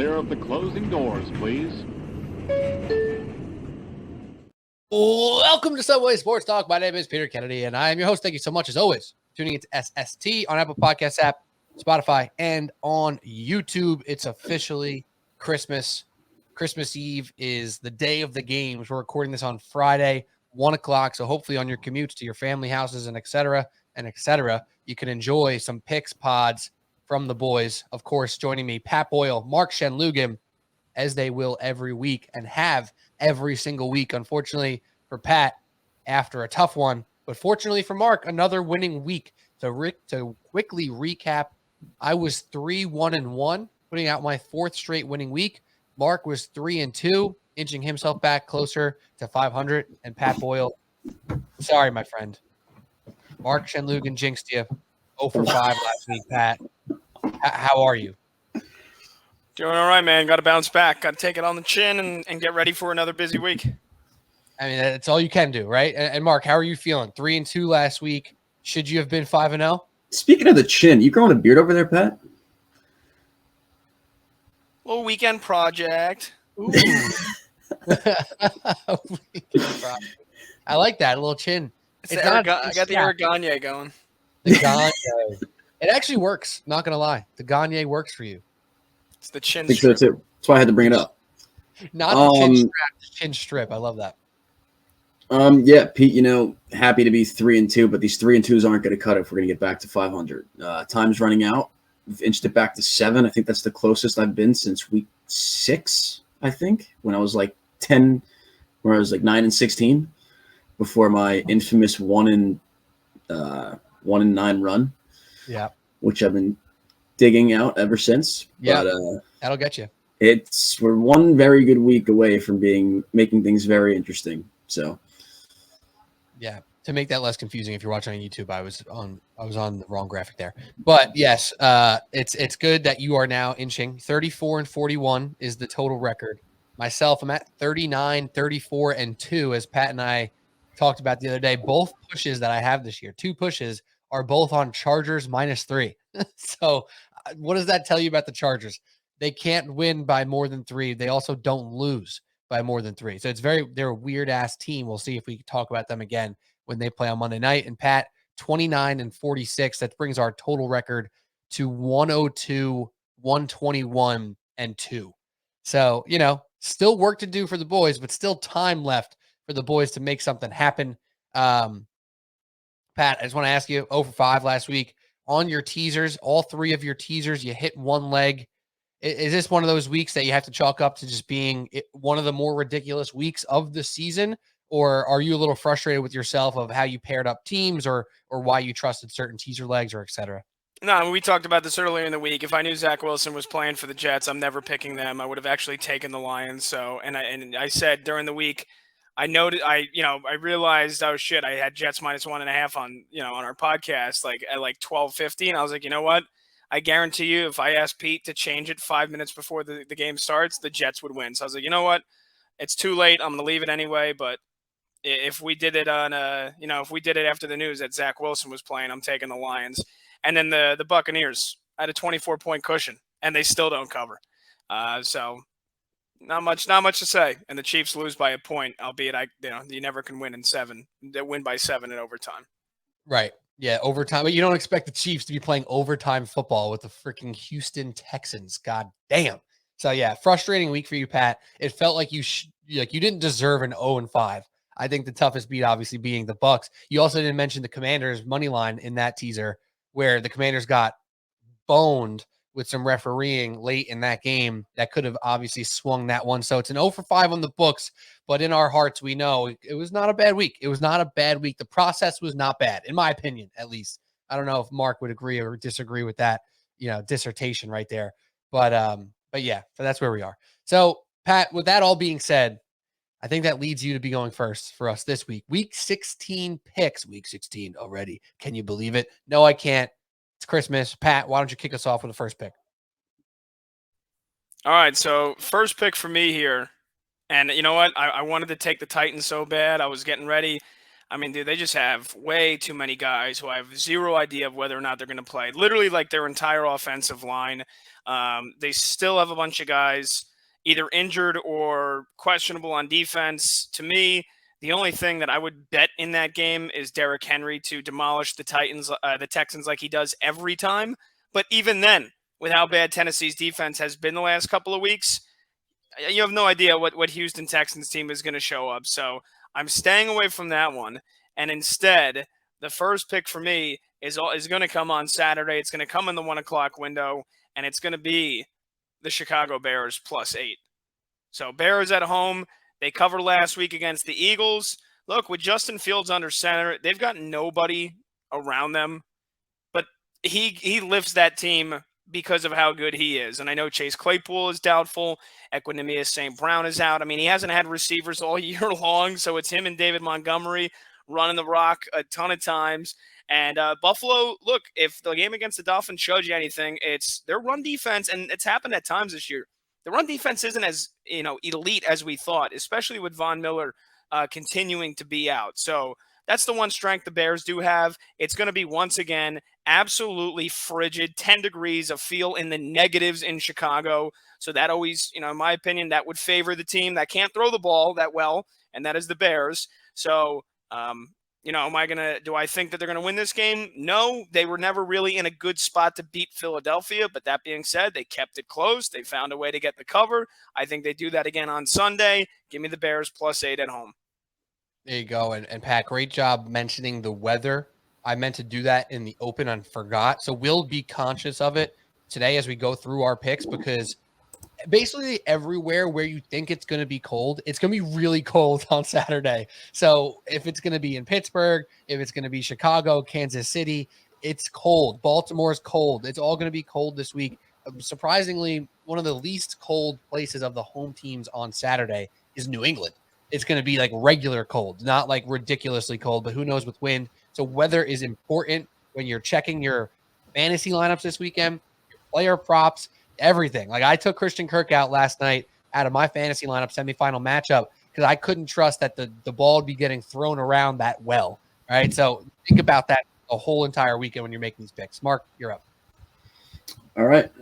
clear of the closing doors, please. Welcome to Subway Sports Talk. My name is Peter Kennedy, and I am your host. Thank you so much, as always, tuning into SST on Apple Podcasts app, Spotify, and on YouTube. It's officially Christmas. Christmas Eve is the day of the games. We're recording this on Friday, 1 o'clock. So hopefully on your commutes to your family houses and et cetera, you can enjoy some picks pods from the boys. Of course, joining me, Pat Boyle, Mark Shenloogian, as they will every week and have every single week. Unfortunately for Pat, after a tough one, but fortunately for Mark, another winning week. To quickly recap, I was 3-1-1, putting out my fourth straight winning week. Mark was 3-2, inching himself back closer to 500. And Pat Boyle, sorry, my friend, Mark Shenloogian jinxed you. 0 for 5 last week, Pat. How are you? Doing all right, man. Got to bounce back. Got to take it on the chin and get ready for another busy week. I mean, that's all you can do, right? And Mark, how are you feeling? 3-2 last week. Should you have been 5-0? Speaking of the chin, you growing a beard over there, Pat? Little weekend project. Ooh. I like that, a little chin. I got the Eric Gagne going. The Gagne. It actually works, not going to lie. The Gagne works for you. It's the chin I think strip. so too. That's why I had to bring it up. Not the chin strap, the chin strip. I love that. Yeah, Pete, happy to be 3-2, but these 3-2s aren't going to cut it if we're going to get back to 500. Time's running out. We've inched it back to 7. I think that's the closest I've been since week 6, I think, when I was like 10, where I was like 9-16, before my infamous 1-9 run. Yeah. Which I've been digging out ever since. Yeah, but, that'll get you. We're one very good week away from making things very interesting. So, yeah, to make that less confusing, if you're watching on YouTube, I was on the wrong graphic there. But yes, it's good that you are now inching. 34-41 is the total record. Myself, I'm at 39, 34-2, as Pat and I talked about the other day. Both pushes that I have this year, 2 pushes, are both on Chargers -3. So what does that tell you about the Chargers? They can't win by more than 3. They also don't lose by more than 3. So they're a weird ass team. We'll see if we can talk about them again when they play on Monday night. And Pat, 29-46. That brings our total record to 102, 121-2. So, still work to do for the boys, but still time left for the boys to make something happen. Pat, I just want to ask you, 0 for 5 last week. On your teasers, all 3 of your teasers, you hit one leg. Is this one of those weeks that you have to chalk up to just being one of the more ridiculous weeks of the season? Or are you a little frustrated with yourself of how you paired up teams or why you trusted certain teaser legs or et cetera? No, we talked about this earlier in the week. If I knew Zach Wilson was playing for the Jets, I'm never picking them. I would have actually taken the Lions. So, and I said during the week, I realized, oh shit, I had Jets -1.5 on our podcast, at 12:50. And I was like, you know what? I guarantee you, if I asked Pete to change it 5 minutes before the game starts, the Jets would win. So I was like, you know what? It's too late. I'm going to leave it anyway. But if we did it if we did it after the news that Zach Wilson was playing, I'm taking the Lions. And then the Buccaneers had a 24-point cushion, and they still don't cover. So not much to say. And the Chiefs lose by a point, albeit you never can win in 7. They win by 7 in overtime. Right. Yeah, overtime. But you don't expect the Chiefs to be playing overtime football with the freaking Houston Texans. God damn. So yeah, frustrating week for you, Pat. It felt like you didn't deserve an 0-5. I think the toughest beat obviously being the Bucks. You also didn't mention the Commanders money line in that teaser, where the Commanders got boned with some refereeing late in that game that could have obviously swung that one. So it's an 0 for 5 on the books, but in our hearts, we know it was not a bad week. It was not a bad week. The process was not bad, in my opinion, at least. I don't know if Mark would agree or disagree with that, dissertation right there. But yeah, so that's where we are. So Pat, with that all being said, I think that leads you to be going first for us this week. Week 16 picks. Week 16 already. Can you believe it? No, I can't. It's Christmas. Pat, why don't you kick us off with the first pick? All right, so first pick for me here. And you know what? I wanted to take the Titans so bad. I was getting ready. I mean, dude, they just have way too many guys who I have zero idea of whether or not they're going to play. Literally, like their entire offensive line. They still have a bunch of guys either injured or questionable on defense. To me, the only thing that I would bet in that game is Derrick Henry to demolish the Texans like he does every time. But even then, with how bad Tennessee's defense has been the last couple of weeks, you have no idea what Houston Texans team is going to show up. So I'm staying away from that one. And instead, the first pick for me is going to come on Saturday. It's going to come in the 1 o'clock window, and it's going to be the Chicago Bears +8. So Bears at home. They covered last week against the Eagles. Look, with Justin Fields under center, they've got nobody around them. But he lifts that team because of how good he is. And I know Chase Claypool is doubtful. Equinemius St. Brown is out. I mean, he hasn't had receivers all year long, so it's him and David Montgomery running the rock a ton of times. And Buffalo, look, if the game against the Dolphins showed you anything, it's their run defense, and it's happened at times this year. The run defense isn't as elite as we thought, especially with Von Miller continuing to be out. So that's the one strength the Bears do have. It's going to be, once again, absolutely frigid, 10 degrees of feel in the negatives in Chicago. So that always, in my opinion, that would favor the team that can't throw the ball that well, and that is the Bears. So, do I think that they're going to win this game? No, they were never really in a good spot to beat Philadelphia. But that being said, they kept it close. They found a way to get the cover. I think they do that again on Sunday. Give me the Bears +8 at home. There you go. And Pat, great job mentioning the weather. I meant to do that in the open and forgot. So we'll be conscious of it today as we go through our picks, because basically everywhere where you think it's going to be cold, it's going to be really cold on Saturday. So if it's going to be in Pittsburgh, if it's going to be Chicago, Kansas City, it's cold. Baltimore's cold. It's all going to be cold this week. Surprisingly, one of the least cold places of the home teams on Saturday is New England. It's going to be like regular cold, not like ridiculously cold, but who knows with wind. So weather is important when you're checking your fantasy lineups this weekend, your player props, everything. Like I took Christian Kirk out last night out of my fantasy lineup semifinal matchup because I couldn't trust that the ball would be getting thrown around that well. All right. So think about that the whole entire weekend when you're making these picks. Mark, you're up. All right.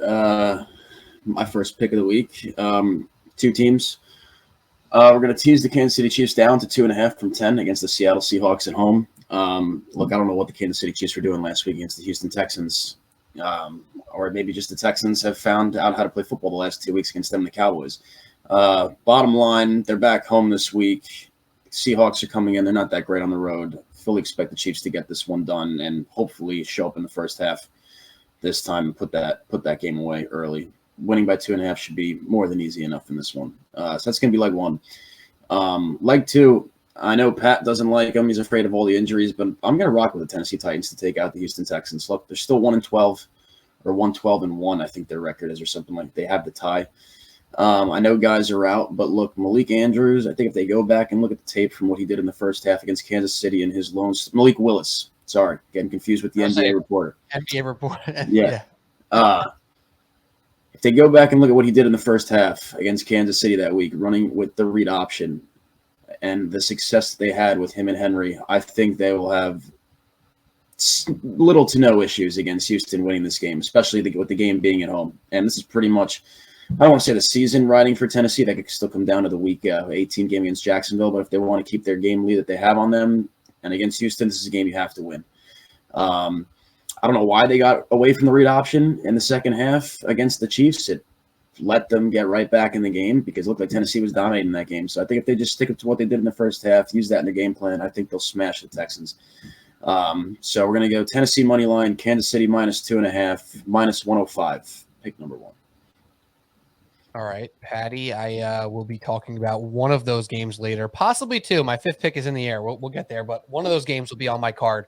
My first pick of the week. Two teams. We're going to tease the Kansas City Chiefs down to 2.5 from 10 against the Seattle Seahawks at home. Look, I don't know what the Kansas City Chiefs were doing last week against the Houston Texans. Or maybe just the Texans have found out how to play football the last 2 weeks against them, the Cowboys. Bottom line, they're back home this week. Seahawks are coming in. They're not that great on the road. Fully expect the Chiefs to get this one done and hopefully show up in the first half this time and put that game away early. Winning by 2.5 should be more than easy enough in this one. So that's going to be leg one. Leg two, I know Pat doesn't like him. He's afraid of all the injuries, but I'm going to rock with the Tennessee Titans to take out the Houston Texans. Look, they're still 1-12 or 1-12-1, I think their record is, or something like they have the tie. I know guys are out, but look, Malik Andrews, I think if they go back and look at the tape from what he did in the first half against Kansas City and his loans, Malik Willis, sorry, getting confused with the NBA reporter. NBA reporter. Yeah. If they go back and look at what he did in the first half against Kansas City that week, running with the read option and the success that they had with him and Henry, I think they will have little to no issues against Houston winning this game, especially with the game being at home. And this is pretty much, I don't want to say the season riding for Tennessee. That could still come down to the week 18 game against Jacksonville. But if they want to keep their game lead that they have on them and against Houston, this is a game you have to win. I don't know why they got away from the read option in the second half against the Chiefs. It let them get right back in the game because it looked like Tennessee was dominating that game. So I think if they just stick to what they did in the first half, use that in their game plan, I think they'll smash the Texans. So we're going to go Tennessee money line, Kansas City -2.5, -105. Pick number one. All right, Patty, I will be talking about one of those games later, possibly two. My fifth pick is in the air. We'll get there, but one of those games will be on my card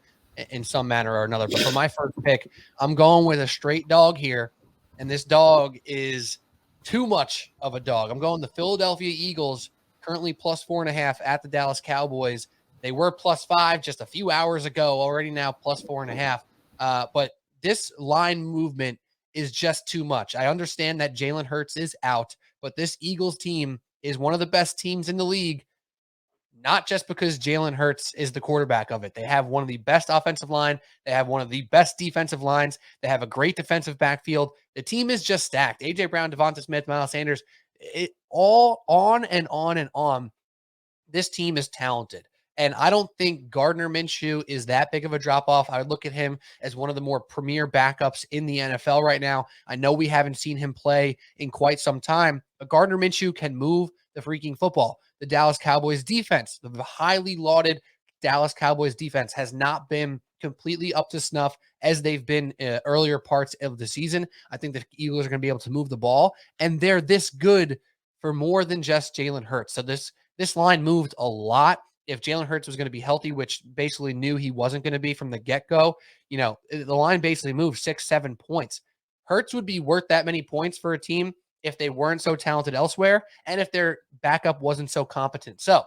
in some manner or another. But for my first pick, I'm going with a straight dog here, and this dog is too much of a dog. I'm going the Philadelphia Eagles, currently +4.5 at the Dallas Cowboys. They were +5 just a few hours ago, already now +4.5. But this line movement is just too much. I understand that Jalen Hurts is out, but this Eagles team is one of the best teams in the league. not just because Jalen Hurts is the quarterback of it. They have one of the best offensive line. They have one of the best defensive lines. They have a great defensive backfield. The team is just stacked. A.J. Brown, Devonta Smith, Miles Sanders, it all on and on and on. This team is talented. And I don't think Gardner Minshew is that big of a drop-off. I would look at him as one of the more premier backups in the NFL right now. I know we haven't seen him play in quite some time, but Gardner Minshew can move the freaking football. The Dallas Cowboys defense, the highly lauded Dallas Cowboys defense, has not been completely up to snuff as they've been earlier parts of the season. I think the Eagles are going to be able to move the ball, and they're this good for more than just Jalen Hurts. So this line moved a lot. If Jalen Hurts was going to be healthy, which basically knew he wasn't going to be from the get-go, the line basically moved 6-7 points. Hurts would be worth that many points for a team if they weren't so talented elsewhere and if their backup wasn't so competent. So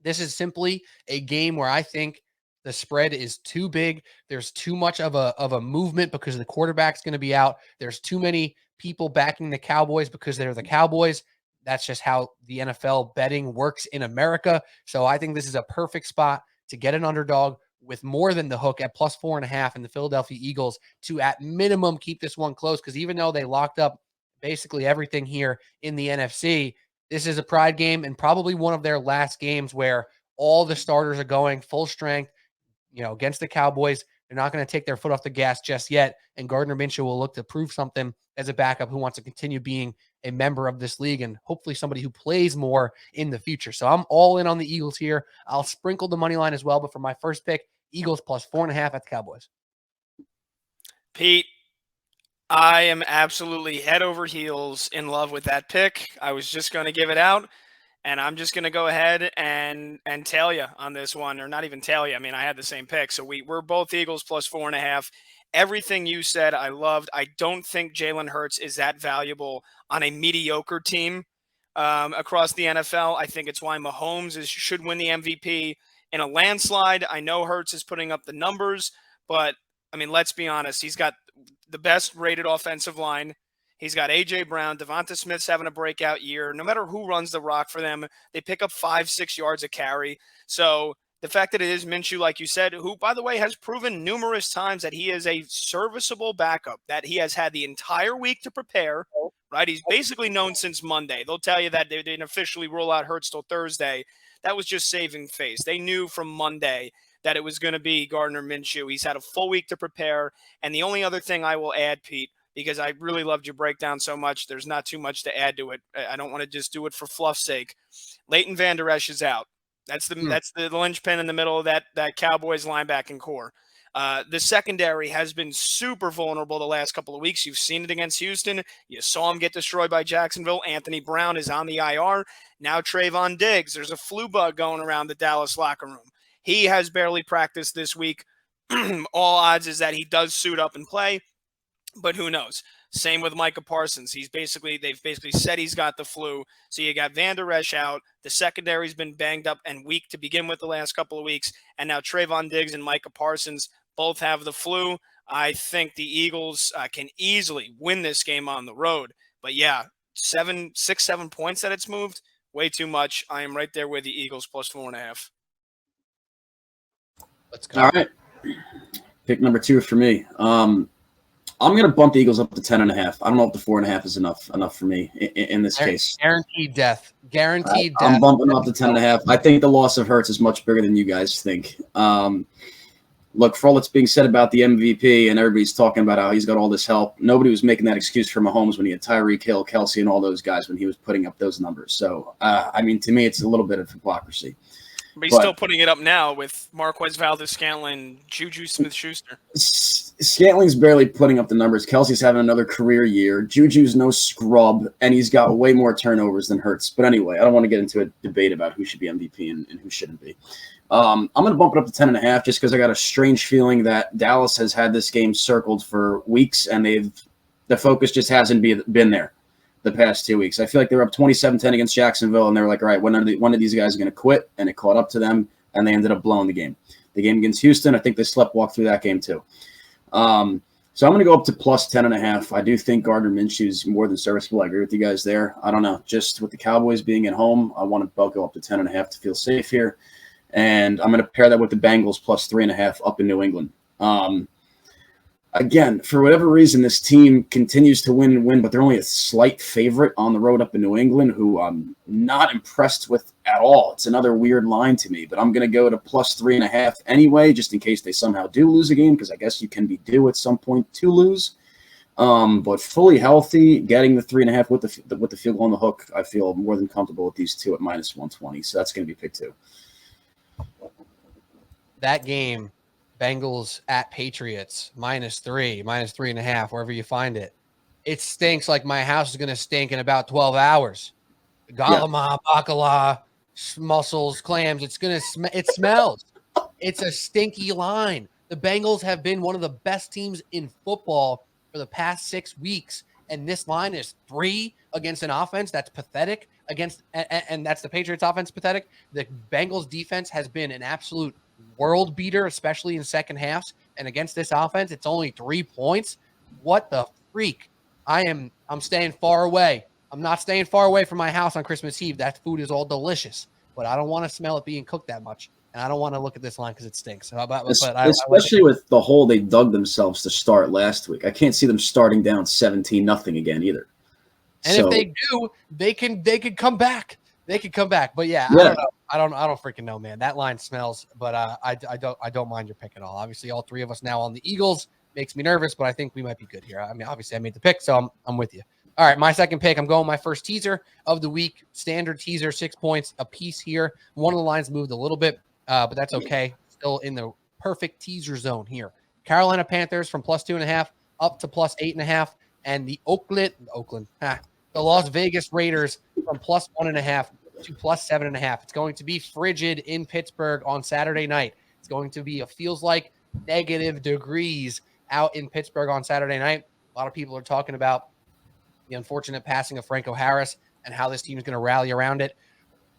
this is simply a game where I think the spread is too big. There's too much of a movement because the quarterback's going to be out. There's too many people backing the Cowboys because they're the Cowboys. That's just how the NFL betting works in America. So I think this is a perfect spot to get an underdog with more than the hook at +4.5 in the Philadelphia Eagles to at minimum keep this one close, because even though they locked up basically everything here in the NFC, this is a pride game and probably one of their last games where all the starters are going full strength, against the Cowboys. They're not going to take their foot off the gas just yet. And Gardner Minshew will look to prove something as a backup who wants to continue being a member of this league and hopefully somebody who plays more in the future. So I'm all in on the Eagles here. I'll sprinkle the money line as well. But for my first pick, Eagles +4.5 at the Cowboys. Pete, I am absolutely head over heels in love with that pick. I was just going to give it out. And I'm just going to go ahead and tail you on this one, or not even tail you. I mean, I had the same pick. So we're both Eagles +4.5. Everything you said, I loved. I don't think Jalen Hurts is that valuable on a mediocre team across the NFL. I think it's why Mahomes should win the MVP in a landslide. I know Hurts is putting up the numbers, but, I mean, let's be honest. He's got the best rated offensive line. He's got A.J. Brown. Devonta Smith's having a breakout year. No matter who runs the rock for them, they pick up 5-6 yards a carry. So the fact that it is Minshew, like you said, who, by the way, has proven numerous times that he is a serviceable backup, that he has had the entire week to prepare, right? He's basically known since Monday. They'll tell you that they didn't officially roll out Hurts till Thursday. That was just saving face. They knew from Monday that it was going to be Gardner Minshew. He's had a full week to prepare. And the only other thing I will add, Pete, because I really loved your breakdown so much, there's not too much to add to it. I don't want to just do it for fluff's sake. Leighton Vander Esch is out. That's the linchpin in the middle of that Cowboys linebacking core. The secondary has been super vulnerable the last couple of weeks. You've seen it against Houston. You saw him get destroyed by Jacksonville. Anthony Brown is on the IR. Now Trayvon Diggs. There's a flu bug going around the Dallas locker room. He has barely practiced this week. All odds is that he does suit up and play. But who knows? Same with Micah Parsons. They've basically said he's got the flu. So you got Vander Esch out. The secondary's been banged up and weak to begin with the last couple of weeks. And now Trayvon Diggs and Micah Parsons both have the flu. I think the Eagles can easily win this game on the road. But yeah, 7 points that it's moved, way too much. I am right there with the Eagles +4.5. Let's go. All right. Pick number 2 for me. I'm going to bump the Eagles up to 10.5. I don't know if the 4.5 is enough for me in this case. Guaranteed death. Guaranteed death. I'm bumping up to 10.5. I think the loss of Hurts is much bigger than you guys think. Look, for all that's being said about the MVP and everybody's talking about how he's got all this help, nobody was making that excuse for Mahomes when he had Tyreek Hill, Kelsey, and all those guys when he was putting up those numbers. So, I mean, to me, it's a little bit of hypocrisy. But he's still putting it up now with Marquez Valdez-Scantling, Juju Smith-Schuster. Scantling's barely putting up the numbers. Kelsey's having another career year. Juju's no scrub, and he's got way more turnovers than Hurts. But anyway, I don't want to get into a debate about who should be MVP and who shouldn't be. I'm going to bump it up to 10.5 just because I got a strange feeling that Dallas has had this game circled for weeks, and the focus just hasn't been there the past 2 weeks. I feel like they were up 27-10 against Jacksonville, and they were like, all right, one of these guys is going to quit, and it caught up to them, and they ended up blowing the game. The game against Houston, I think they sleptwalked through that game too. So I'm going to go up to plus 10.5. I do think Gardner Minshew is more than serviceable. I agree with you guys there. I don't know. Just with the Cowboys being at home, I want to go up to 10.5 to feel safe here. And I'm going to pair that with the Bengals plus 3.5 up in New England. Again, for whatever reason, this team continues to win and win, but they're only a slight favorite on the road up in New England, who I'm not impressed with at all. It's another weird line to me, but I'm going to go to plus 3.5 anyway, just in case they somehow do lose a game, because I guess you can be due at some point to lose. But fully healthy, getting the 3.5 with the field goal on the hook, I feel more than comfortable with these two at minus 120. So that's going to be pick 2. That game, Bengals at Patriots, -3, -3.5, wherever you find it. It stinks like my house is going to stink in about 12 hours. Galama, bacala, mussels, clams. It's going to it smells. It's a stinky line. The Bengals have been one of the best teams in football for the past 6 weeks, and this line is 3 against an offense that's pathetic and that's the Patriots offense pathetic. The Bengals defense has been an absolute world beater, especially in second halves, and against this offense, it's only 3 points. What the freak? I'm staying far away. I'm not staying far away from my house on Christmas Eve. That food is all delicious, but I don't want to smell it being cooked that much, and I don't want to look at this line because it stinks. Especially with the hole they dug themselves to start last week. I can't see them starting down 17-0 again either. And if they do, they could come back. They could come back. But yeah. I don't know. I don't freaking know, man. That line smells, but I don't mind your pick at all. Obviously, all 3 of us now on the Eagles makes me nervous, but I think we might be good here. I mean, obviously, I made the pick, so I'm with you. All right, my second pick. I'm going my first teaser of the week. Standard teaser, 6 points a piece here. One of the lines moved a little bit, but that's okay. Still in the perfect teaser zone here. Carolina Panthers from plus 2.5 up to plus 8.5, and the the Las Vegas Raiders from plus 1.5 to plus 7.5. It's going to be frigid in Pittsburgh on Saturday night. It's going to be feels like negative degrees out in Pittsburgh on Saturday night. A lot of people are talking about the unfortunate passing of Franco Harris and how this team is going to rally around it.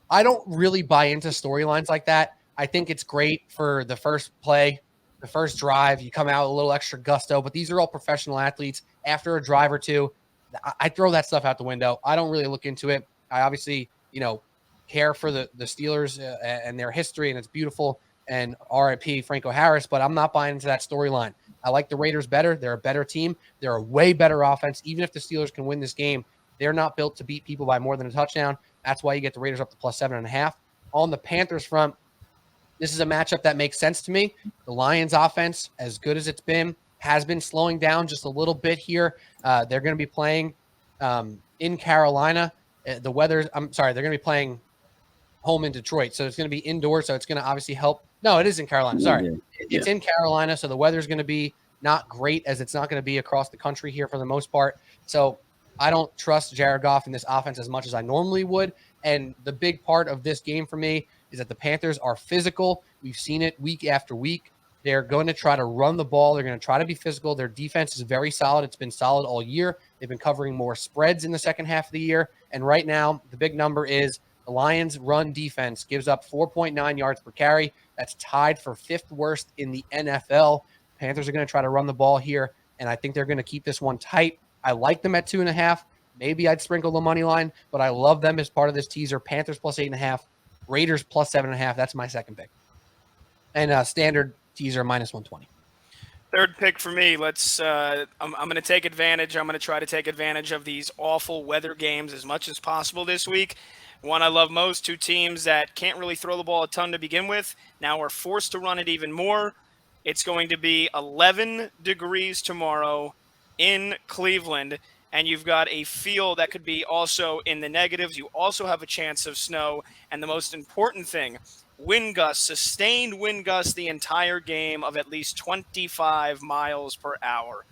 I don't really buy into storylines like that. I think it's great for the first play, the first drive. You come out a little extra gusto, but these are all professional athletes. After a drive or two, I throw that stuff out the window. I don't really look into it. I obviously, care for the Steelers and their history, and it's beautiful. And RIP Franco Harris, but I'm not buying into that storyline. I like the Raiders better. They're a better team. They're a way better offense. Even if the Steelers can win this game, they're not built to beat people by more than a touchdown. That's why you get the Raiders up to plus 7.5. On the Panthers front, this is a matchup that makes sense to me. The Lions offense, as good as it's been, has been slowing down just a little bit here. They're going to be playing in Carolina. They're going to be playing home in Detroit. So it's going to be indoors. So it's going to obviously help. No, it is in Carolina. Sorry. It's in Carolina. So the weather's going to be not great, as it's not going to be across the country here for the most part. So I don't trust Jared Goff in this offense as much as I normally would. And the big part of this game for me is that the Panthers are physical. We've seen it week after week. They're going to try to run the ball. They're going to try to be physical. Their defense is very solid. It's been solid all year. They've been covering more spreads in the second half of the year. And right now, the big number is the Lions' run defense gives up 4.9 yards per carry. That's tied for 5th worst in the NFL. Panthers are going to try to run the ball here, and I think they're going to keep this one tight. I like them at 2.5. Maybe I'd sprinkle the money line, but I love them as part of this teaser. Panthers plus 8.5, Raiders plus 7.5. That's my second pick. And standard teaser minus 120. Third pick for me. I'm going to take advantage. I'm going to try to take advantage of these awful weather games as much as possible this week. One I love most, 2 teams that can't really throw the ball a ton to begin with, now are forced to run it even more. It's going to be 11 degrees tomorrow in Cleveland, and you've got a field that could be also in the negatives. You also have a chance of snow, and the most important thing, wind gusts, sustained wind gusts the entire game of at least 25 miles per hour.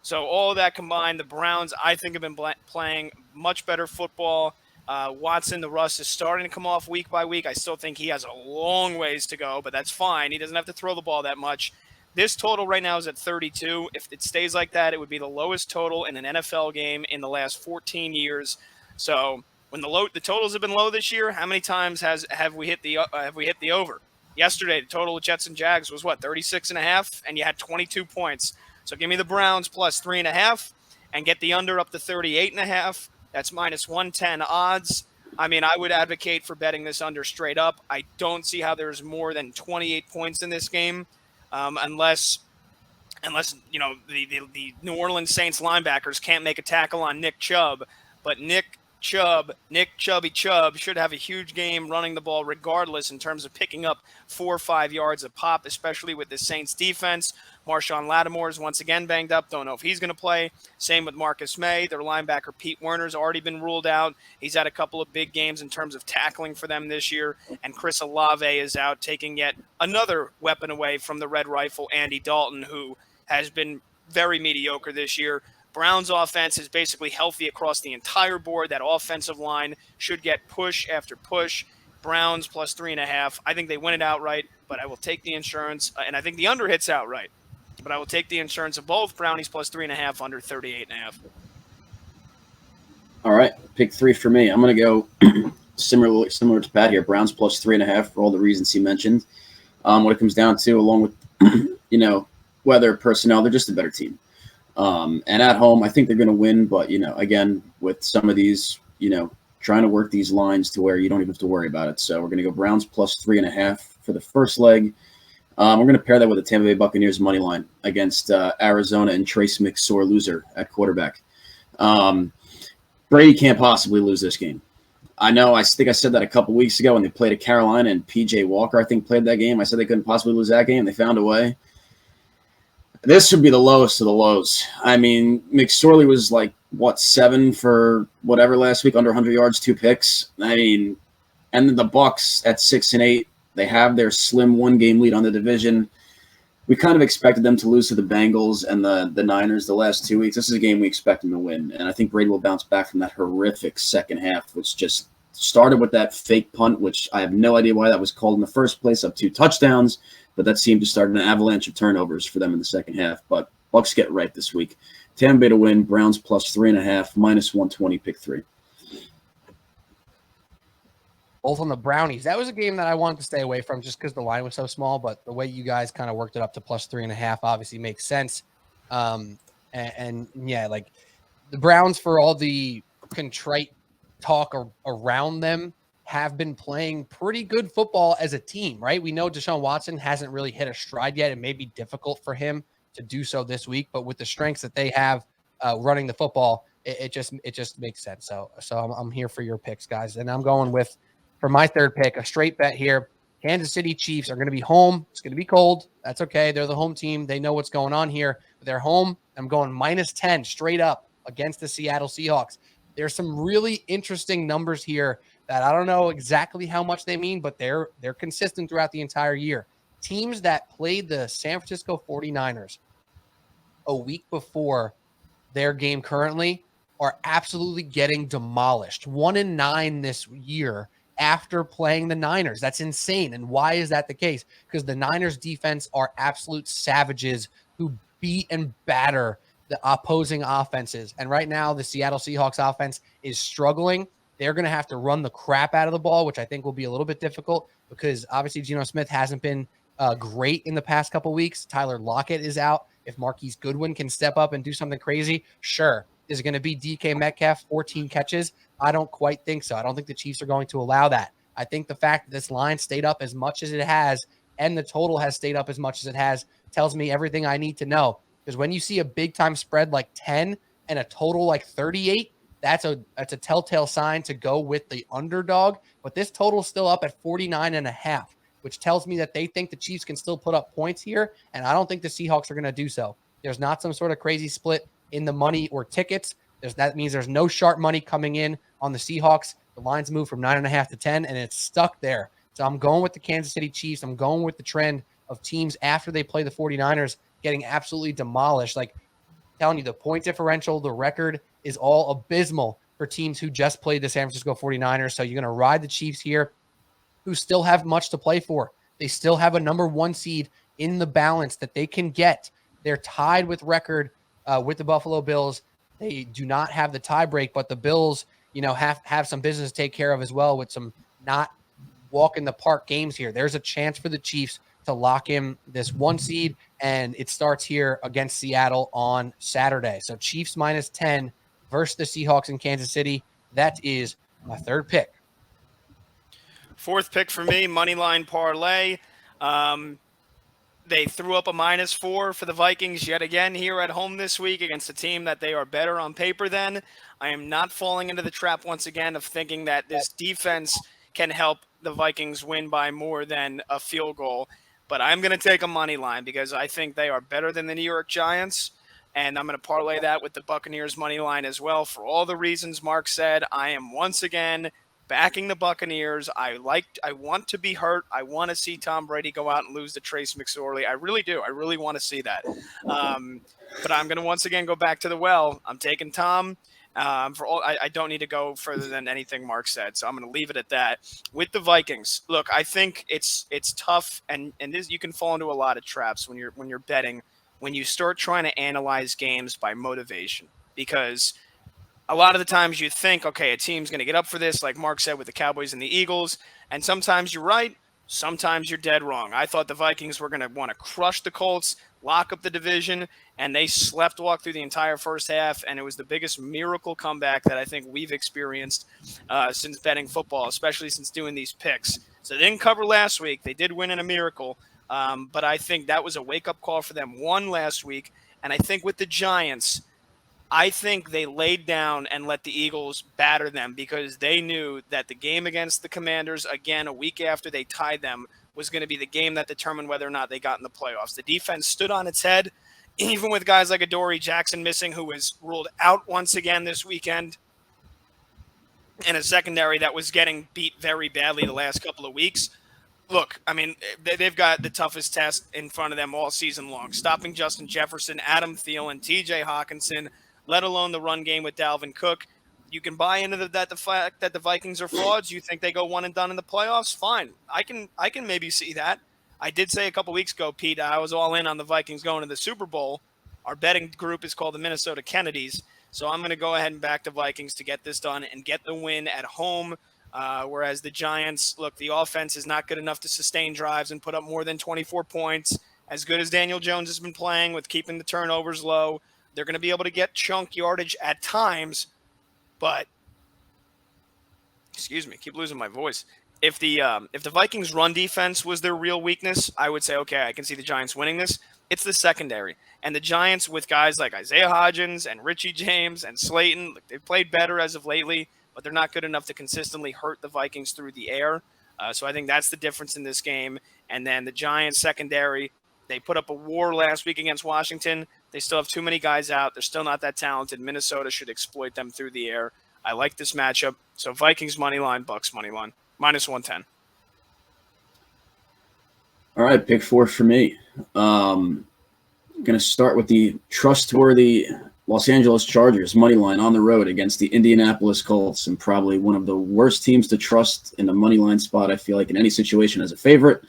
So all of that combined, the Browns, I think, have been playing much better football. Watson, the rust is starting to come off week by week. I still think he has a long ways to go, but that's fine. He doesn't have to throw the ball that much. This total right now is at 32. If it stays like that, it would be the lowest total in an NFL game in the last 14 years. So when the totals have been low this year, how many times have we hit the over? Yesterday, the total of Jets and Jags was 36.5, and you had 22 points. So give me the Browns plus 3.5 and get the under up to 38.5. That's minus 110 odds. I mean, I would advocate for betting this under straight up. I don't see how there's more than 28 points in this game, unless the New Orleans Saints linebackers can't make a tackle on Nick Chubb. But Nick Chubby Chubb should have a huge game running the ball regardless in terms of picking up 4 or 5 yards a pop, especially with the Saints defense. Marshawn Lattimore is once again banged up. Don't know if he's going to play. Same with Marcus May. Their linebacker Pete Werner's already been ruled out. He's had a couple of big games in terms of tackling for them this year. And Chris Olave is out, taking yet another weapon away from the Red Rifle, Andy Dalton, who has been very mediocre this year. Browns offense is basically healthy across the entire board. That offensive line should get push after push. Browns plus 3.5. I think they win it outright, but I will take the insurance. And I think the under hits outright, but I will take the insurance of both. Brownies plus 3.5, under 38.5. All right, pick 3 for me. I'm going to go similar to Pat here. Browns plus 3.5 for all the reasons he mentioned. What it comes down to, along with weather, personnel, they're just a better team. And at home, I think they're going to win. But, again, with some of these, trying to work these lines to where you don't even have to worry about it. So we're going to go Browns plus 3.5 for the first leg. We're going to pair that with the Tampa Bay Buccaneers money line against Arizona and Trace McSore loser at quarterback. Brady can't possibly lose this game. I know. I think I said that a couple weeks ago when they played at Carolina and P.J. Walker, I think, played that game. I said they couldn't possibly lose that game. They found a way. This would be the lowest of the lows. I mean, McSorley was 7 for whatever last week, under 100 yards, 2 picks. I mean, and then the Bucs at 6-8, they have their slim 1-game lead on the division. We kind of expected them to lose to the Bengals and the Niners the last 2 weeks. This is a game we expect them to win, and I think Brady will bounce back from that horrific second half, which just started with that fake punt, which I have no idea why that was called in the first place, up 2 touchdowns. But that seemed to start an avalanche of turnovers for them in the second half. But Bucs get right this week. Tampa Bay to win. Browns plus 3.5, minus 120, pick 3. Both on the Brownies. That was a game that I wanted to stay away from just because the line was so small. But the way you guys kind of worked it up to plus 3.5 obviously makes sense. And yeah, the Browns, for all the contrite talk around them, have been playing pretty good football as a team, right? We know Deshaun Watson hasn't really hit a stride yet. It may be difficult for him to do so this week, but with the strengths that they have running the football, it just makes sense. So I'm here for your picks, guys. And I'm going with, for my third pick, a straight bet here. Kansas City Chiefs are going to be home. It's going to be cold. That's okay. They're the home team. They know what's going on here. They're home. I'm going minus 10 straight up against the Seattle Seahawks. There's some really interesting numbers here that I don't know exactly how much they mean, but they're consistent throughout the entire year. Teams that played the San Francisco 49ers a week before their game currently are absolutely getting demolished. 1-9 this year after playing the Niners. That's insane. And why is that the case? Because the Niners defense are absolute savages who beat and batter the opposing offenses. And right now, the Seattle Seahawks offense is struggling. They're going to have to run the crap out of the ball, which I think will be a little bit difficult because obviously Geno Smith hasn't been great in the past couple weeks. Tyler Lockett is out. If Marquise Goodwin can step up and do something crazy, sure. Is it going to be DK Metcalf, 14 catches? I don't quite think so. I don't think the Chiefs are going to allow that. I think the fact that this line stayed up as much as it has and the total has stayed up as much as it has tells me everything I need to know. Because when you see a big-time spread like 10 and a total like 38, that's a telltale sign to go with the underdog. But this total is still up at 49.5, which tells me that they think the Chiefs can still put up points here, and I don't think the Seahawks are going to do so. There's not some sort of crazy split in the money or tickets. That means there's no sharp money coming in on the Seahawks. The line's moved from 9.5 to 10, and it's stuck there. So I'm going with the Kansas City Chiefs. I'm going with the trend of teams after they play the 49ers getting absolutely demolished. Like, telling you, the point differential, the record is all abysmal for teams who just played the San Francisco 49ers. So you're going to ride the Chiefs here, who still have much to play for. They still have a number 1 seed in the balance that they can get. They're tied with record with the Buffalo Bills. They do not have the tie break, but the Bills, have some business to take care of as well with some not walk in the park games here. There's a chance for the Chiefs to lock in this 1 seed, and it starts here against Seattle on Saturday. So Chiefs -10 versus the Seahawks in Kansas City. That is my third pick. Fourth pick for me, moneyline parlay. They threw up a -4 for the Vikings yet again here at home this week against a team that they are better on paper than. I am not falling into the trap once again of thinking that this defense can help the Vikings win by more than a field goal. But I'm going to take a money line because I think they are better than the New York Giants. And I'm going to parlay that with the Buccaneers money line as well. For all the reasons Mark said, I am once again backing the Buccaneers. I want to be hurt. I want to see Tom Brady go out and lose to Trace McSorley. I really do. I really want to see that. But I'm going to once again go back to the well. I'm taking Tom. I don't need to go further than anything Mark said, so I'm going to leave it at that. With the Vikings, look, I think it's tough, and this, you can fall into a lot of traps when you're betting, when you start trying to analyze games by motivation, because a lot of the times you think, okay, a team's going to get up for this, like Mark said with the Cowboys and the Eagles, and sometimes you're right, sometimes you're dead wrong. I thought the Vikings were going to want to crush the Colts, lock up the division, and they slept walk through the entire first half, and it was the biggest miracle comeback that I think we've experienced since betting football, especially since doing these picks. So they didn't cover last week. They did win in a miracle, but I think that was a wake-up call for them, one last week, and I think with the Giants – I think they laid down and let the Eagles batter them because they knew that the game against the Commanders, again, a week after they tied them, was going to be the game that determined whether or not they got in the playoffs. The defense stood on its head, even with guys like Adoree Jackson missing, who was ruled out once again this weekend, and a secondary that was getting beat very badly the last couple of weeks. Look, I mean, they've got the toughest test in front of them all season long. Stopping Justin Jefferson, Adam Thielen, TJ Hawkinson, let alone the run game with Dalvin Cook. You can buy into the fact that the Vikings are frauds. You think they go one and done in the playoffs? Fine. I can maybe see that. I did say a couple weeks ago, Pete, I was all in on the Vikings going to the Super Bowl. Our betting group is called the Minnesota Kennedys. So I'm going to go ahead and back the Vikings to get this done and get the win at home. Whereas the Giants, look, the offense is not good enough to sustain drives and put up more than 24 points. As good as Daniel Jones has been playing with keeping the turnovers low, they're going to be able to get chunk yardage at times, but excuse me, keep losing my voice. If the Vikings' run defense was their real weakness, I would say, okay, I can see the Giants winning this. It's the secondary. And the Giants, with guys like Isaiah Hodgins and Richie James and Slayton, they've played better as of lately, but they're not good enough to consistently hurt the Vikings through the air. So I think that's the difference in this game. And then the Giants' secondary, they put up a war last week against Washington. They still have too many guys out. They're still not that talented. Minnesota should exploit them through the air. I like this matchup. So Vikings money line, Bucks money line, -110. All right, pick 4 for me. I'm going to start with the trustworthy Los Angeles Chargers money line on the road against the Indianapolis Colts, and probably one of the worst teams to trust in the money line spot, I feel like, in any situation as a favorite.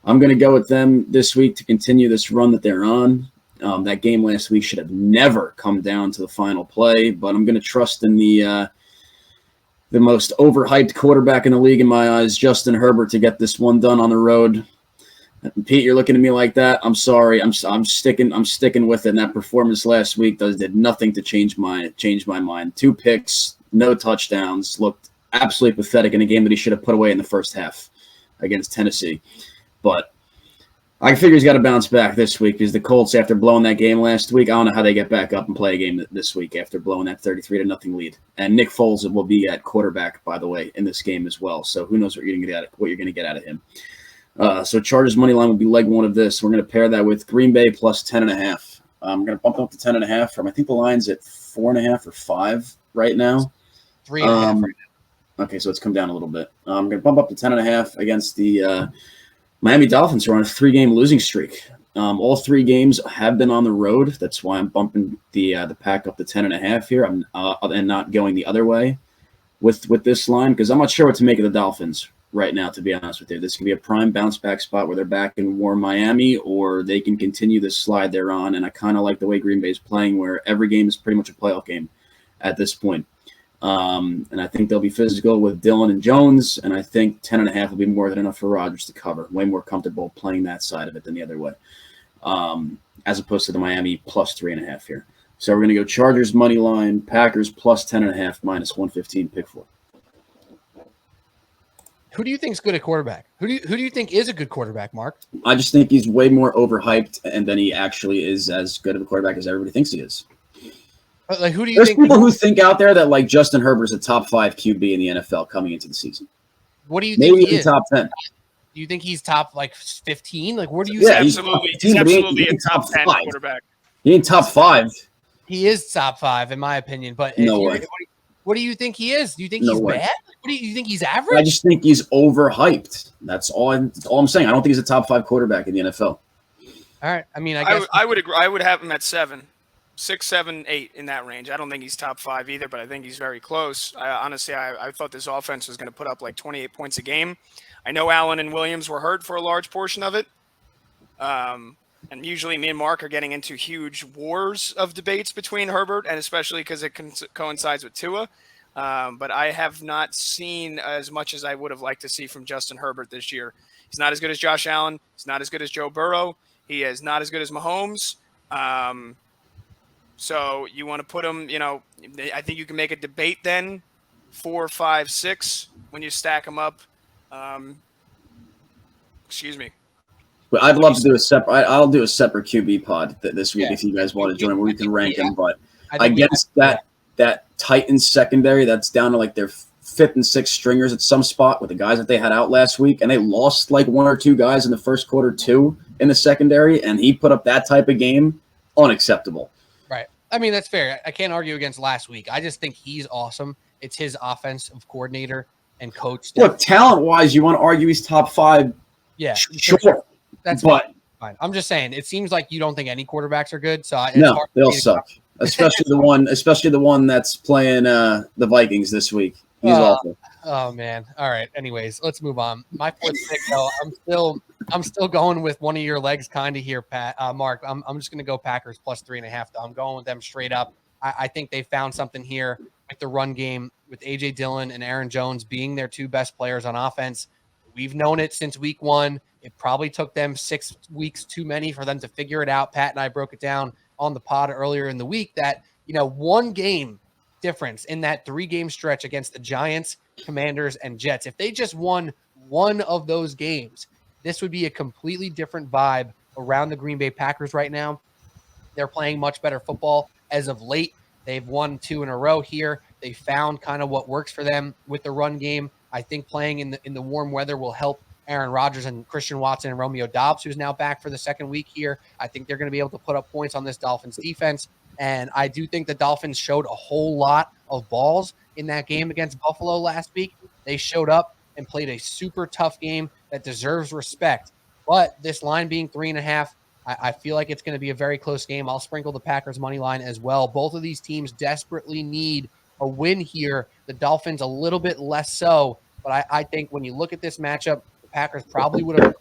I'm going to go with them this week to continue this run that they're on. That game last week should have never come down to the final play, but I'm going to trust in the most overhyped quarterback in the league in my eyes, Justin Herbert, to get this one done on the road. Pete, you're looking at me like that. I'm sorry. I'm sticking with it. And that performance last week did nothing to change my mind. 2 picks, no touchdowns, looked absolutely pathetic in a game that he should have put away in the first half against Tennessee. But I figure he's got to bounce back this week because the Colts, after blowing that game last week, I don't know how they get back up and play a game this week after blowing that 33-0 lead. And Nick Foles will be at quarterback, by the way, in this game as well. So who knows what you're going to get out of him. So Chargers money line will be leg 1 of this. We're going to pair that with Green Bay plus 10.5. I'm going to bump up to 10.5 from, I think the line's at 4.5 or 5 right now. 3.5 right now. Okay, so it's come down a little bit. I'm going to bump up to 10.5 against the Miami Dolphins, who are on a 3-game losing streak. All 3 games have been on the road. That's why I'm bumping the pack up to 10.5 here. And not going the other way with this line, because I'm not sure what to make of the Dolphins right now, to be honest with you. This could be a prime bounce back spot where they're back in warm Miami, or they can continue this slide they're on. And I kind of like the way Green Bay is playing, where every game is pretty much a playoff game at this point. And I think they'll be physical with Dillon and Jones, and I think 10.5 will be more than enough for Rodgers to cover. Way more comfortable playing that side of it than the other way, as opposed to the Miami plus 3.5 here. So we're going to go Chargers money line, Packers plus 10.5 minus 115 pick 4. Who do you think is good at quarterback? Who do you think is a good quarterback, Mark? I just think he's way more overhyped, and then he actually is as good of a quarterback as everybody thinks he is. But like, who do you There's think? people who think out there that like Justin Herbert's a top 5 QB in the NFL coming into the season. What do you think Maybe he even is? top 10. Do you think he's top like 15? Like, where do you? Yeah, say he's absolutely a top 10 5. quarterback. He ain't top 5. He is top 5 in my opinion. But No way. What do you think he is? Do you think No he's way. bad? What do you think he's I average? just think he's overhyped. That's all I'm saying. I don't think he's a top 5 quarterback in the NFL. All right. I mean, I guess I would agree. I would have him at 7, 6, 7, 8 in that range. I don't think he's top 5 either, but I think he's very close. Honestly, I thought this offense was going to put up like 28 points a game. I know Allen and Williams were hurt for a large portion of it. And usually me and Mark are getting into huge wars of debates between Herbert, and especially because it coincides with Tua. But I have not seen as much as I would have liked to see from Justin Herbert this year. He's not as good as Josh Allen. He's not as good as Joe Burrow. He is not as good as Mahomes. So you want to put him, I think you can make a debate then 4, 5, 6 when you stack them up. Excuse me. But I'd love to do a separate. I'll do a separate QB pod this week if you guys want to join, where we can rank them. But against that Titans secondary, that's down to like their 5th and 6th stringers at some spot with the guys that they had out last week, and they lost like 1 or 2 guys in the first quarter too in the secondary, and he put up that type of game. Unacceptable. Right. I mean, that's fair. I can't argue against last week. I just think he's awesome. It's his offensive coordinator and coach. Look, talent-wise, you want to argue he's top 5? Yeah, sure. That's but fine. I'm just saying. It seems like you don't think any quarterbacks are good. So no, they'll suck. Especially the one that's playing the Vikings this week. He's awful. Oh man. All right. Anyways, let's move on. My 4th pick, though, I'm still going with one of your legs, kind of here, Pat. Mark. I'm just going to go Packers plus 3.5. Though I'm going with them straight up. I think they found something here with the run game, with AJ Dillon and Aaron Jones being their 2 best players on offense. We've known it since week 1. It probably took them 6 weeks too many for them to figure it out. Pat and I broke it down on the pod earlier in the week that, 1 game difference in that 3-game stretch against the Giants, Commanders, and Jets. If they just won one of those games, this would be a completely different vibe around the Green Bay Packers right now. They're playing much better football as of late. They've won 2 in a row here. They found kind of what works for them with the run game. I think playing in the warm weather will help Aaron Rodgers and Christian Watson and Romeo Doubs, who's now back for the 2nd week here. I think they're going to be able to put up points on this Dolphins defense. And I do think the Dolphins showed a whole lot of balls in that game against Buffalo last week. They showed up and played a super tough game that deserves respect. But this line being 3.5, I feel like it's going to be a very close game. I'll sprinkle the Packers money line as well. Both of these teams desperately need a win here. The Dolphins a little bit less so. But I think when you look at this matchup, the Packers probably would have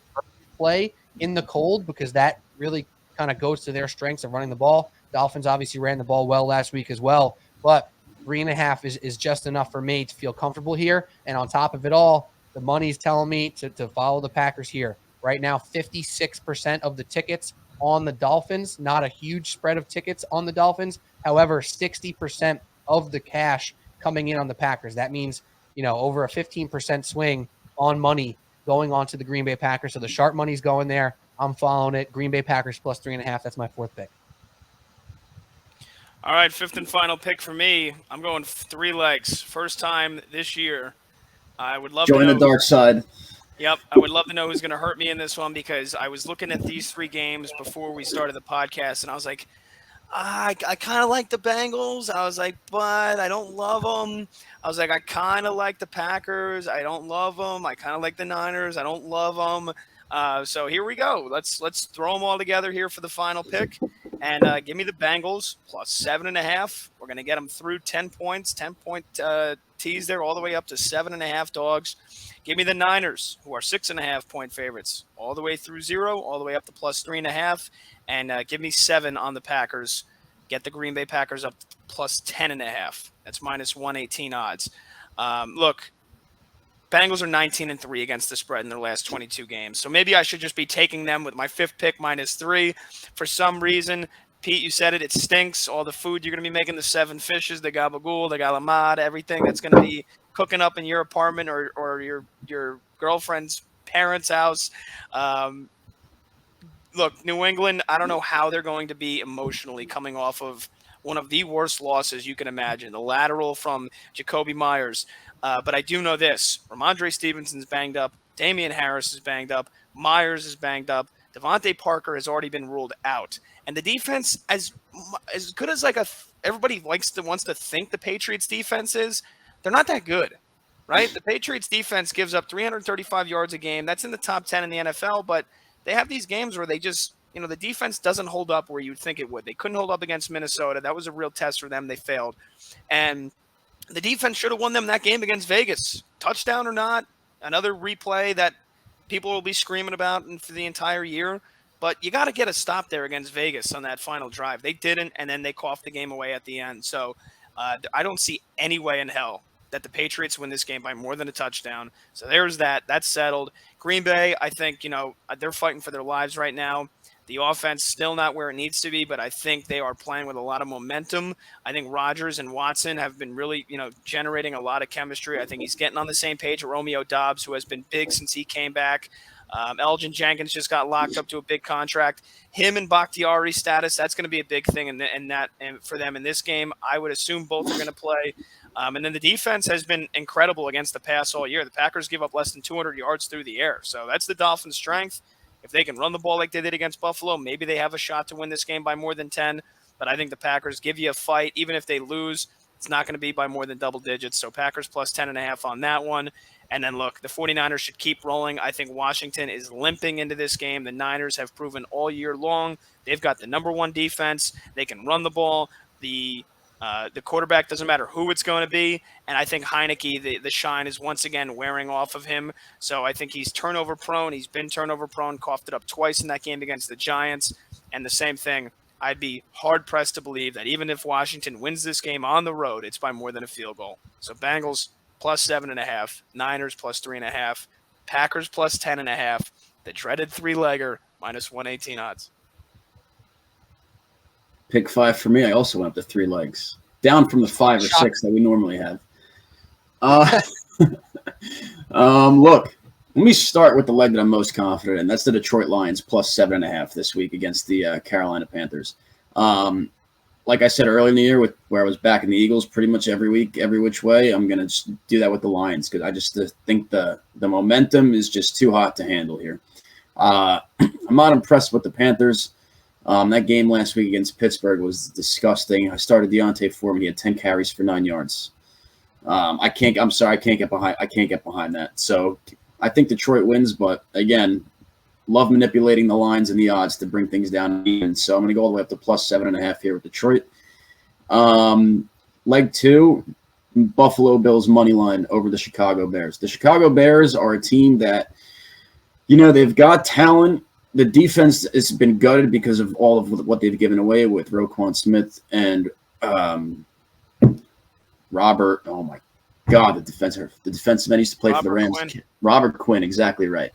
play in the cold because that really kind of goes to their strengths of running the ball. Dolphins obviously ran the ball well last week as well. But 3.5 is just enough for me to feel comfortable here. And on top of it all, the money's telling me to follow the Packers here. Right now, 56% of the tickets on the Dolphins, not a huge spread of tickets on the Dolphins. However, 60% of the cash coming in on the Packers. That means, over a 15% swing on money going on to the Green Bay Packers. So the sharp money's going there. I'm following it. Green Bay Packers plus 3.5. That's my 4th pick. All right, 5th and final pick for me. I'm going 3 legs. First time this year. I would love to join the dark side. Yep, I would love to know who's going to hurt me in this one because I was looking at these 3 games before we started the podcast, and I was like, I kind of like the Bengals. I was like, but I don't love them. I was like, I kind of like the Packers. I don't love them. I kind of like the Niners. I don't love them. So here we go. Let's throw them all together here for the final pick, and give me the Bengals plus 7.5. We're going to get them through 10 points, 10-point tease there, all the way up to 7.5 dogs. Give me the Niners, who are 6.5-point favorites, all the way through 0, all the way up to plus 3.5, and give me 7 on the Packers. get the Green Bay Packers up plus 10.5. That's minus 118 odds. Look, Bengals are 19-3 against the spread in their last 22 games. So maybe I should just be taking them with my 5th pick -3. For some reason, Pete, you said it, it stinks. All the food you're going to be making, the 7 fishes, the gabagool, the galamad, everything that's going to be cooking up in your apartment or your girlfriend's parents' house. Look, New England, I don't know how they're going to be emotionally coming off of one of the worst losses you can imagine, the lateral from Jacoby Myers. But I do know this. Ramondre Stevenson's banged up. Damian Harris is banged up. Myers is banged up. Devontae Parker has already been ruled out. And the defense, as good as everybody wants to think the Patriots defense is, they're not that good, right? The Patriots defense gives up 335 yards a game. That's in the top 10 in the NFL, but they have these games where they just, the defense doesn't hold up where you'd think it would. They couldn't hold up against Minnesota. That was a real test for them. They failed. And the defense should have won them that game against Vegas. Touchdown or not, another replay that people will be screaming about for the entire year. But you got to get a stop there against Vegas on that final drive. They didn't, and then they coughed the game away at the end. So I don't see any way in hell that the Patriots win this game by more than a touchdown. So there's that. That's settled. Green Bay, I think, they're fighting for their lives right now. The offense still not where it needs to be, but I think they are playing with a lot of momentum. I think Rodgers and Watson have been really, generating a lot of chemistry. I think he's getting on the same page with Romeo Doubs, who has been big since he came back. Elgin Jenkins just got locked up to a big contract. Him and Bakhtiari status, that's going to be a big thing and for them in this game. I would assume both are going to play. And then the defense has been incredible against the pass all year. The Packers give up less than 200 yards through the air. So that's the Dolphins' strength. If they can run the ball like they did against Buffalo, maybe they have a shot to win this game by more than 10. But I think the Packers give you a fight. Even if they lose, it's not going to be by more than double digits. So Packers plus 10.5 on that one. And then, look, the 49ers should keep rolling. I think Washington is limping into this game. The Niners have proven all year long they've got the number 1 defense. They can run the ball. The quarterback doesn't matter who it's going to be. And I think Heineke, the shine is once again wearing off of him. So I think he's turnover prone. He's been turnover prone, coughed it up twice in that game against the Giants. And the same thing, I'd be hard-pressed to believe that even if Washington wins this game on the road, it's by more than a field goal. So Bengals plus 7.5, Niners plus 3.5, Packers plus 10.5, the dreaded 3-legger minus 118 odds. Pick 5 for me. I also went up to 3 legs, down from the 5 or 6 that we normally have. Look, let me start with the leg that I'm most confident in. That's the Detroit Lions plus 7.5 this week against the Carolina Panthers. Like I said earlier in the year, where I was backing the Eagles pretty much every week, every which way, I'm going to just do that with the Lions because I just think the momentum is just too hot to handle here. I'm not impressed with the Panthers. That game last week against Pittsburgh was disgusting. I started Deontay Foreman. He had 10 carries for 9 yards. I can't get behind that. So I think Detroit wins, but again, love manipulating the lines and the odds to bring things down even. So I'm going to go all the way up to plus 7.5 here with Detroit. Leg 2, Buffalo Bills money line over the Chicago Bears. The Chicago Bears are a team that, they've got talent. The defense has been gutted because of all of what they've given away with Roquan Smith and Robert. Oh my God, the defensive end used to play for the Rams. Quinn. Robert Quinn, exactly right.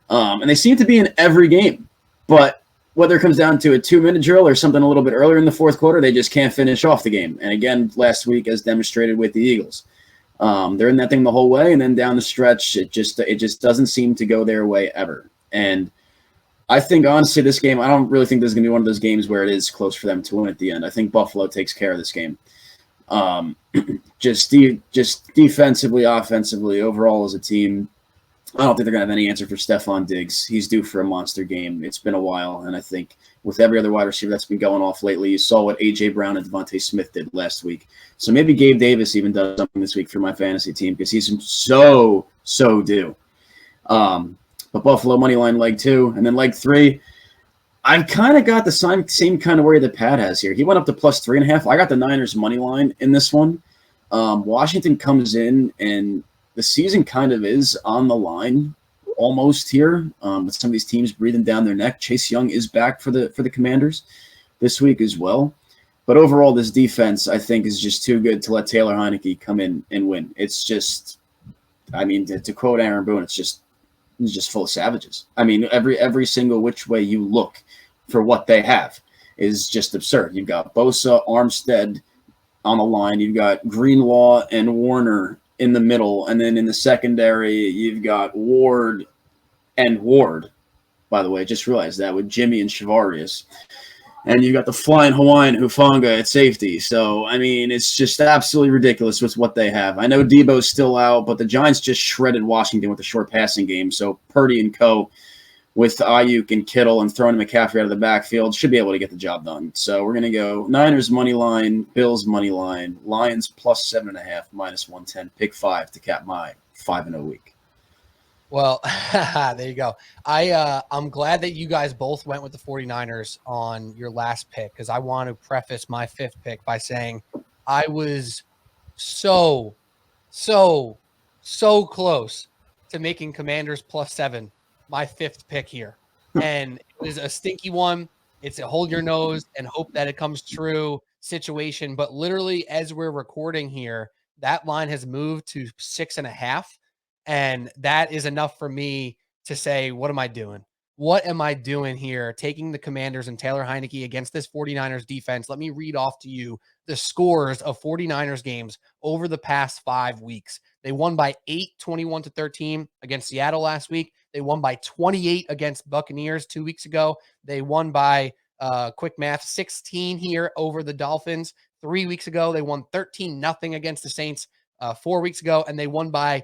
And they seem to be in every game, but whether it comes down to a 2-minute drill or something a little bit earlier in the fourth quarter, they just can't finish off the game. And again, last week, as demonstrated with the Eagles, they're in that thing the whole way, and then down the stretch, it just doesn't seem to go their way ever. And I think, honestly, this game, I don't really think this is going to be one of those games where it is close for them to win at the end. I think Buffalo takes care of this game. Just defensively, offensively, overall as a team, I don't think they're going to have any answer for Stephon Diggs. He's due for a monster game. It's been a while, and I think with every other wide receiver that's been going off lately, you saw what A.J. Brown and Devontae Smith did last week. So maybe Gabe Davis even does something this week for my fantasy team because he's so due. But Buffalo money line leg 2, and then leg 3, I kind of got the same kind of worry that Pat has here. He went up to plus 3.5. I got the Niners money line in this one. Washington comes in, and the season kind of is on the line almost here with some of these teams breathing down their neck. Chase Young is back for the Commanders this week as well. But overall, this defense, I think, is just too good to let Taylor Heineke come in and win. It's just, I mean, to quote Aaron Boone, it's just full of savages. I mean, every single which way you look for what they have is just absurd. You've got Bosa, Armstead on the line. You've got Greenlaw and Warner in the middle. And then in the secondary, you've got Ward and Ward, by the way. Just realized that with Jimmy and Shavarius. And you've got the flying Hawaiian Hufanga at safety. So, I mean, it's just absolutely ridiculous with what they have. I know Debo's still out, but the Giants just shredded Washington with a short passing game. So Purdy and co. with Ayuk and Kittle and throwing McCaffrey out of the backfield should be able to get the job done. So we're going to go Niners money line, Bills money line, Lions plus 7.5, minus 110, pick 5 to cap my 5-0 week. Well, there you go. I'm glad that you guys both went with the 49ers on your last pick, because I want to preface my 5th pick by saying I was so close to making Commanders plus 7 my 5th pick here. And it was a stinky one. It's a hold your nose and hope that it comes true situation. But literally, as we're recording here, that line has moved to 6.5. And that is enough for me to say, what am I doing? What am I doing here? Taking the Commanders and Taylor Heineke against this 49ers defense. Let me read off to you the scores of 49ers games over the past 5 weeks. They won by 8, 21-13 against Seattle last week. They won by 28 against Buccaneers 2 weeks ago. They won by, quick math, 16 here over the Dolphins 3 weeks ago. They won 13-0 against the Saints 4 weeks ago. And they won by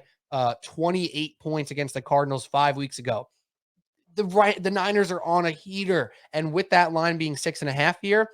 28 points against the Cardinals 5 weeks ago. The Niners are on a heater, and with that line being 6.5 here,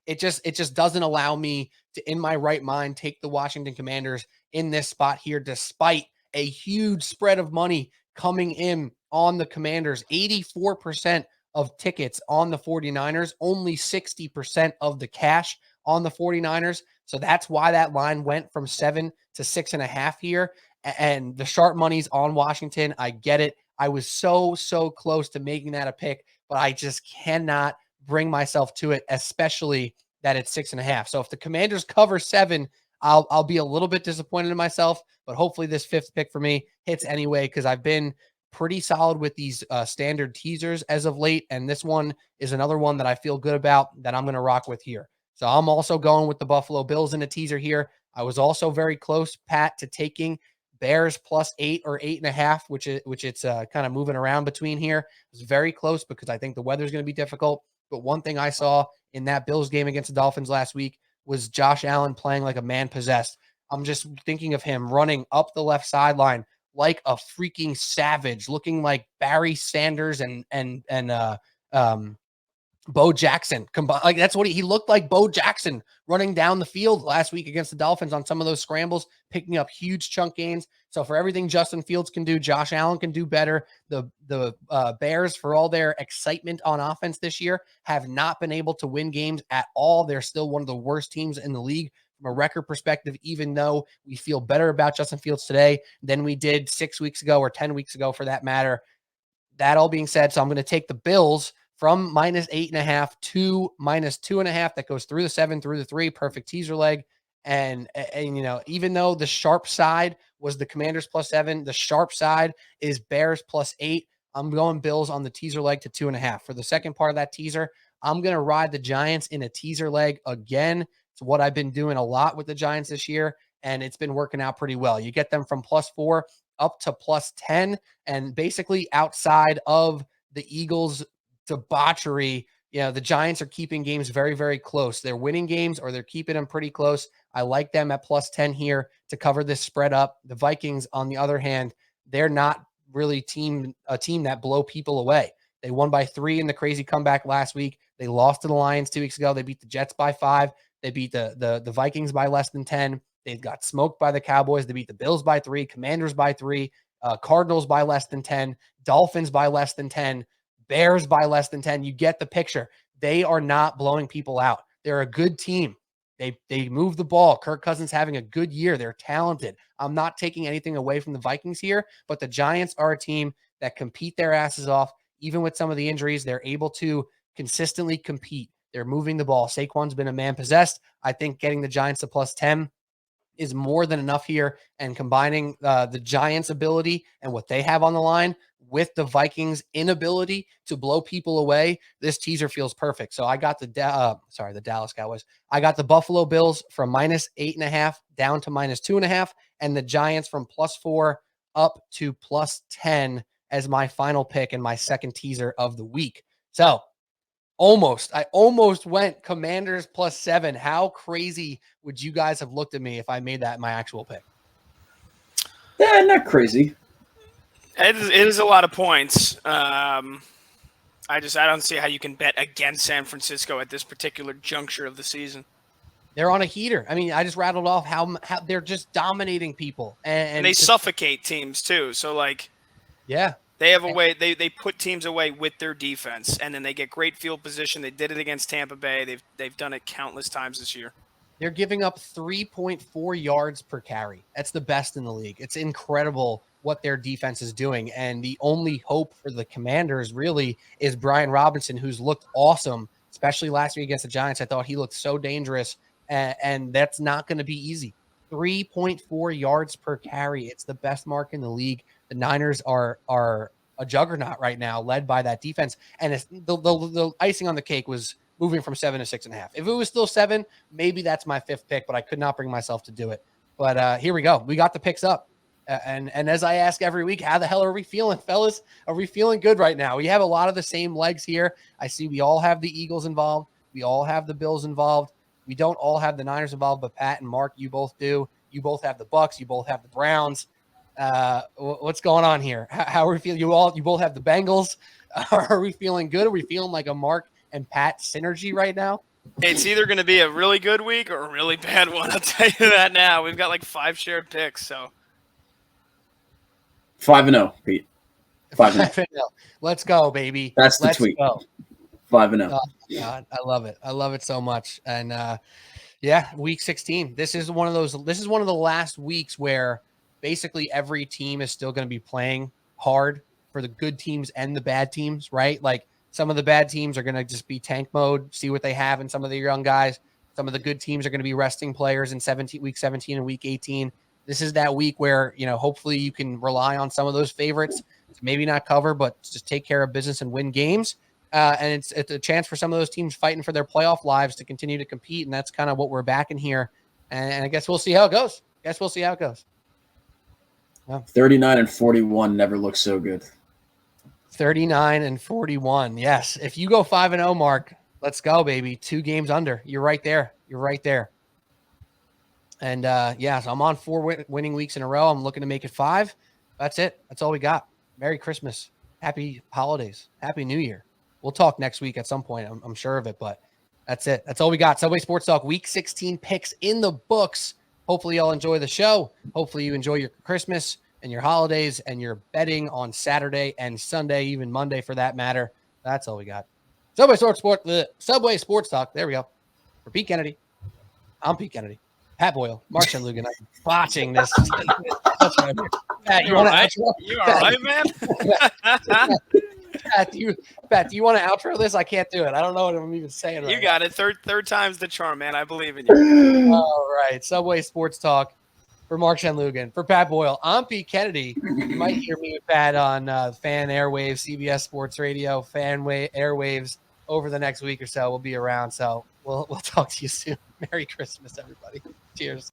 it just doesn't allow me to, in my right mind, take the Washington Commanders in this spot here, despite a huge spread of money coming in on the Commanders. 84% of tickets on the 49ers, only 60% of the cash on the 49ers. So that's why that line went from 7 to 6.5 here. And the sharp money's on Washington. I get it. I was so close to making that a pick, but I just cannot bring myself to it, especially that it's 6.5. So if the Commanders cover 7, I'll be a little bit disappointed in myself, but hopefully this 5th pick for me hits anyway, because I've been pretty solid with these standard teasers as of late, and this one is another one that I feel good about that I'm going to rock with here. So I'm also going with the Buffalo Bills in a teaser here. I was also very close, Pat, to taking Bears plus 8 or 8.5, which it's kind of moving around between here. It was very close because I think the weather's going to be difficult. But one thing I saw in that Bills game against the Dolphins last week was Josh Allen playing like a man possessed. I'm just thinking of him running up the left sideline like a freaking savage, looking like Barry Sanders and Bo Jackson combined. Like that's what he looked like. Bo Jackson running down the field last week against the Dolphins on some of those scrambles, picking up huge chunk gains. So for everything Justin Fields can do, Josh Allen can do better. The Bears, for all their excitement on offense this year, have not been able to win games at all. They're still one of the worst teams in the league from a record perspective, even though we feel better about Justin Fields today than we did 6 weeks ago or 10 weeks ago for that matter. That all being said, so I'm going to take the Bills from minus 8.5 to minus 2.5. That goes through the 7, through the 3, perfect teaser leg. And you know, even though the sharp side was the Commanders plus 7, the sharp side is Bears plus 8. I'm going Bills on the teaser leg to 2.5. For the second part of that teaser, I'm going to ride the Giants in a teaser leg again. It's what I've been doing a lot with the Giants this year, and it's been working out pretty well. You get them from plus 4 up to plus 10, and basically outside of the Eagles' debauchery, you know, the Giants are keeping games very, very close. They're winning games or they're keeping them pretty close. I like them at plus 10 here to cover this spread up. The Vikings, on the other hand, they're not really a team that blow people away. They won by 3 in the crazy comeback last week. They lost to the Lions 2 weeks ago. They beat the Jets by 5. They beat the Vikings by less than 10. They got smoked by the Cowboys. They beat the Bills by 3, Commanders by 3, Cardinals by less than 10, Dolphins by less than 10, Bears by less than 10. You get the picture. They are not blowing people out. They're a good team. They move the ball. Kirk Cousins having a good year. They're talented. I'm not taking anything away from the Vikings here, but the Giants are a team that compete their asses off. Even with some of the injuries, they're able to consistently compete. They're moving the ball. Saquon's been a man possessed. I think getting the Giants to +10 is more than enough here, and combining the Giants' ability and what they have on the line with the Vikings' inability to blow people away, this teaser feels perfect. So I got the Dallas Cowboys. I got the Buffalo Bills from -8.5 down to -2.5, and the Giants from +4 up to +10 as my final pick and my second teaser of the week. So I almost went Commanders +7. How crazy would you guys have looked at me if I made that my actual pick? Yeah, not crazy. It is a lot of points. I don't see how you can bet against San Francisco at this particular juncture of the season. They're on a heater. I mean, I just rattled off how they're just dominating people, and they suffocate teams too. So yeah. They have a way. They put teams away with their defense, and then they get great field position. They did it against Tampa Bay. They've done it countless times this year. They're giving up 3.4 yards per carry. That's the best in the league. It's incredible what their defense is doing, and the only hope for the Commanders really is Brian Robinson, who's looked awesome, especially last week against the Giants. I thought he looked so dangerous, and that's not going to be easy. 3.4 yards per carry. It's the best mark in the league. The Niners are a juggernaut right now, led by that defense. And it's, the icing on the cake was moving from 7 to 6.5. If it was still 7, maybe that's my fifth pick, but I could not bring myself to do it. But here we go. We got the picks up. And as I ask every week, how the hell are we feeling, fellas? Are we feeling good right now? We have a lot of the same legs here. I see we all have the Eagles involved. We all have the Bills involved. We don't all have the Niners involved, but Pat and Mark, you both do. You both have the Bucks. You both have the Browns. What's going on here? How are we feeling? You both have the Bengals. Are we feeling good? Are we feeling like a Mark and Pat synergy right now? It's either going to be a really good week or a really bad one. I'll tell you that now. We've got like 5 shared picks, so 5-0, Pete. 5-0. Let's go, baby. That's the tweet. Go. 5-0. Oh, God, I love it. I love it so much. And yeah, week 16. This is one of the last weeks where basically every team is still going to be playing hard for the good teams and the bad teams, right? Like some of the bad teams are going to just be tank mode, see what they have in some of the young guys. Some of the good teams are going to be resting players in week 17 and week 18. This is that week where, hopefully you can rely on some of those favorites to maybe not cover, but just take care of business and win games. And it's a chance for some of those teams fighting for their playoff lives to continue to compete. And that's kind of what we're backing here. And I guess we'll see how it goes. 39-41 never looks so good. 39-41. Yes. If you go 5-0, Mark, let's go, baby. 2 games under. You're right there. And so I'm on 4 winning weeks in a row. I'm looking to make it 5. That's it. That's all we got. Merry Christmas. Happy holidays. Happy New Year. We'll talk next week at some point. I'm sure of it, but that's it. That's all we got. Subway Sports Talk week 16 picks in the books. Hopefully y'all enjoy the show. Hopefully you enjoy your Christmas and your holidays and your betting on Saturday and Sunday, even Monday for that matter. That's all we got. Subway Sports Talk. There we go. For Pete Kennedy. I'm Pete Kennedy. Pat Boyle. Mark Shenloogian. I'm botching this. Pat, you want to outro? You all right, man? Pat, do you want to outro this? I can't do it. I don't know what I'm even saying right You got it. Third time's the charm, man. I believe in you. All right. Subway Sports Talk for Mark Shenloogian. For Pat Boyle, I'm Pete Kennedy. You might hear me with Pat on Fan Airwaves, CBS Sports Radio, Airwaves over the next week or so. We'll be around. So we'll talk to you soon. Merry Christmas, everybody. Cheers.